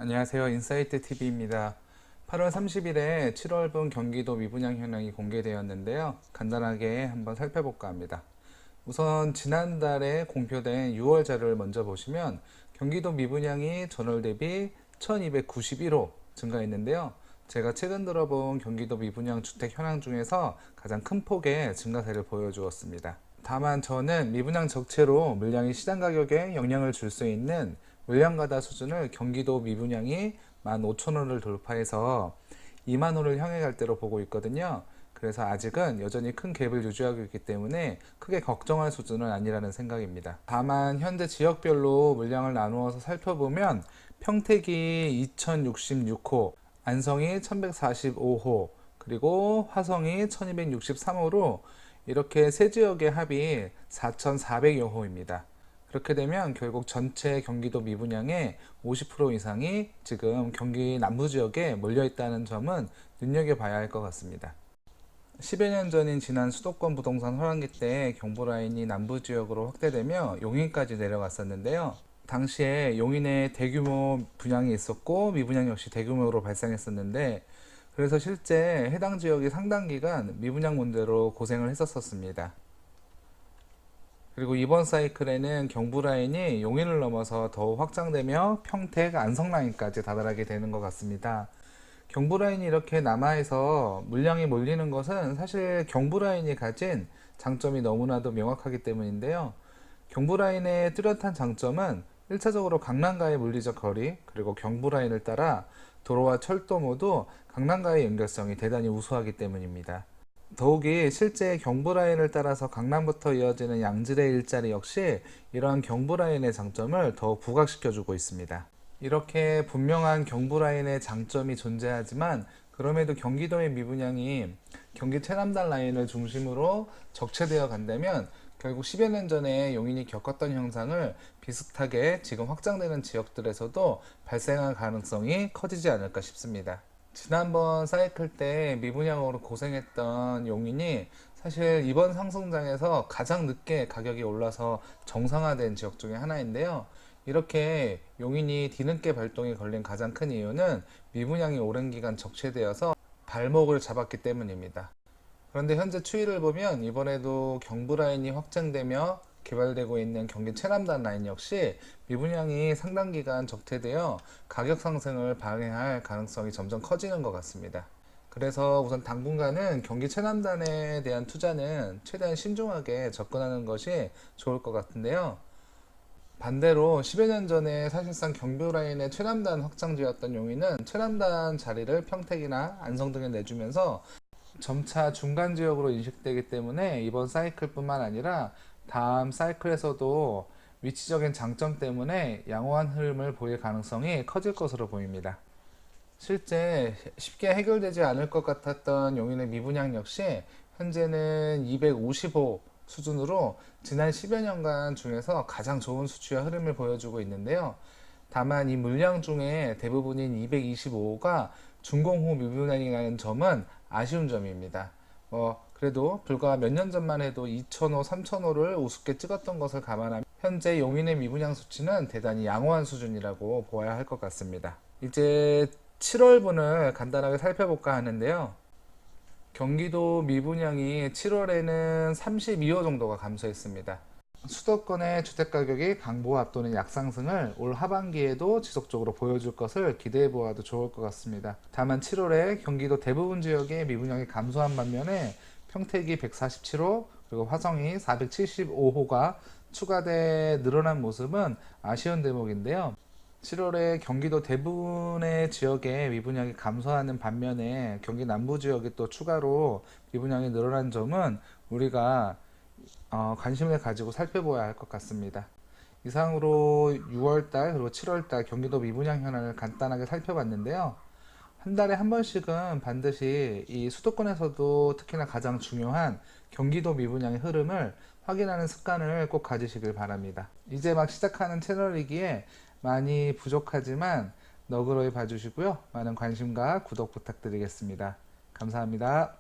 안녕하세요. 인사이트 TV입니다. 8월 30일에 7월분 경기도 미분양 현황이 공개되었는데요. 간단하게 한번 살펴볼까 합니다. 우선 지난달에 공표된 6월 자료를 먼저 보시면 경기도 미분양이 전월 대비 1291호 증가했는데요. 제가 최근 들어본 경기도 미분양 주택 현황 중에서 가장 큰 폭의 증가세를 보여주었습니다. 다만 저는 미분양 적체로 물량이 시장 가격에 영향을 줄 수 있는 물량가다 수준을 경기도 미분양이 15,000호를 돌파해서 20,000호를 향해 갈 대로 보고 있거든요. 그래서 아직은 여전히 큰 갭을 유지하고 있기 때문에 크게 걱정할 수준은 아니라는 생각입니다. 다만 현재 지역별로 물량을 나누어서 살펴보면 평택이 2066호, 안성이 1145호, 그리고 화성이 1263호로 이렇게 세 지역의 합이 4400여 호입니다. 그렇게 되면 결국 전체 경기도 미분양의 50% 이상이 지금 경기 남부 지역에 몰려 있다는 점은 눈여겨봐야 할 것 같습니다. 10여 년 전인 지난 수도권 부동산 호황기 때 경부 라인이 남부 지역으로 확대되며 용인까지 내려갔었는데요. 당시에 용인에 대규모 분양이 있었고 미분양 역시 대규모로 발생했었는데, 그래서 실제 해당 지역이 상당 기간 미분양 문제로 고생을 했었습니다. 그리고 이번 사이클에는 경부 라인이 용인을 넘어서 더욱 확장되며 평택, 안성 라인까지 다다르게 되는 것 같습니다. 경부 라인이 이렇게 남하해서 물량이 몰리는 것은 사실 경부 라인이 가진 장점이 너무나도 명확하기 때문인데요. 경부 라인의 뚜렷한 장점은 1차적으로 강남과의 물리적 거리, 그리고 경부 라인을 따라 도로와 철도 모두 강남과의 연결성이 대단히 우수하기 때문입니다. 더욱이 실제 경부 라인을 따라서 강남부터 이어지는 양지대 일자리 역시 이러한 경부 라인의 장점을 더욱 부각시켜주고 있습니다. 이렇게 분명한 경부 라인의 장점이 존재하지만 그럼에도 경기도의 미분양이 경기 최남단 라인을 중심으로 적체되어 간다면 결국 10여 년 전에 용인이 겪었던 현상을 비슷하게 지금 확장되는 지역들에서도 발생할 가능성이 커지지 않을까 싶습니다. 지난번 사이클 때 미분양으로 고생했던 용인이 사실 이번 상승장에서 가장 늦게 가격이 올라서 정상화된 지역 중에 하나인데요. 이렇게 용인이 뒤늦게 발동이 걸린 가장 큰 이유는 미분양이 오랜 기간 적체되어서 발목을 잡았기 때문입니다. 그런데 현재 추이를 보면 이번에도 경부 라인이 확장되며 개발되고 있는 경기 최남단 라인 역시 미분양이 상당 기간 적체되어 가격 상승을 방해할 가능성이 점점 커지는 것 같습니다. 그래서 우선 당분간은 경기 최남단에 대한 투자는 최대한 신중하게 접근하는 것이 좋을 것 같은데요. 반대로 10여 년 전에 사실상 경부 라인의 최남단 확장지였던 용인은 최남단 자리를 평택이나 안성 등에 내주면서 점차 중간 지역으로 인식되기 때문에 이번 사이클뿐만 아니라 다음 사이클에서도 위치적인 장점 때문에 양호한 흐름을 보일 가능성이 커질 것으로 보입니다. 실제 쉽게 해결되지 않을 것 같았던 용인의 미분양 역시 현재는 255 수준으로 지난 10여 년간 중에서 가장 좋은 수치와 흐름을 보여주고 있는데요. 다만 이 물량 중에 대부분인 225호가 준공후 미분양이라는 점은 아쉬운 점입니다. 그래도 불과 몇 년 전만 해도 2,000호, 3,000호를 우습게 찍었던 것을 감안하면 현재 용인의 미분양 수치는 대단히 양호한 수준이라고 보아야 할 것 같습니다. 이제 7월분을 간단하게 살펴볼까 하는데요. 경기도 미분양이 7월에는 32호 정도가 감소했습니다. 수도권의 주택가격이 강보와 앞도는 약상승을 올 하반기에도 지속적으로 보여줄 것을 기대해 보아도 좋을 것 같습니다. 다만 7월에 경기도 대부분 지역의 미분양이 감소한 반면에 평택이 147호, 그리고 화성이 475호가 추가돼 늘어난 모습은 아쉬운 대목인데요. 7월에 경기도 대부분의 지역에 미분양이 감소하는 반면에 경기 남부 지역이 또 추가로 미분양이 늘어난 점은 우리가 관심을 가지고 살펴봐야 할 것 같습니다. 이상으로 6월달 그리고 7월달 경기도 미분양 현황을 간단하게 살펴봤는데요. 한 달에 한 번씩은 반드시 이 수도권에서도 특히나 가장 중요한 경기도 미분양의 흐름을 확인하는 습관을 꼭 가지시길 바랍니다. 이제 막 시작하는 채널이기에 많이 부족하지만 너그러이 봐주시고요. 많은 관심과 구독 부탁드리겠습니다. 감사합니다.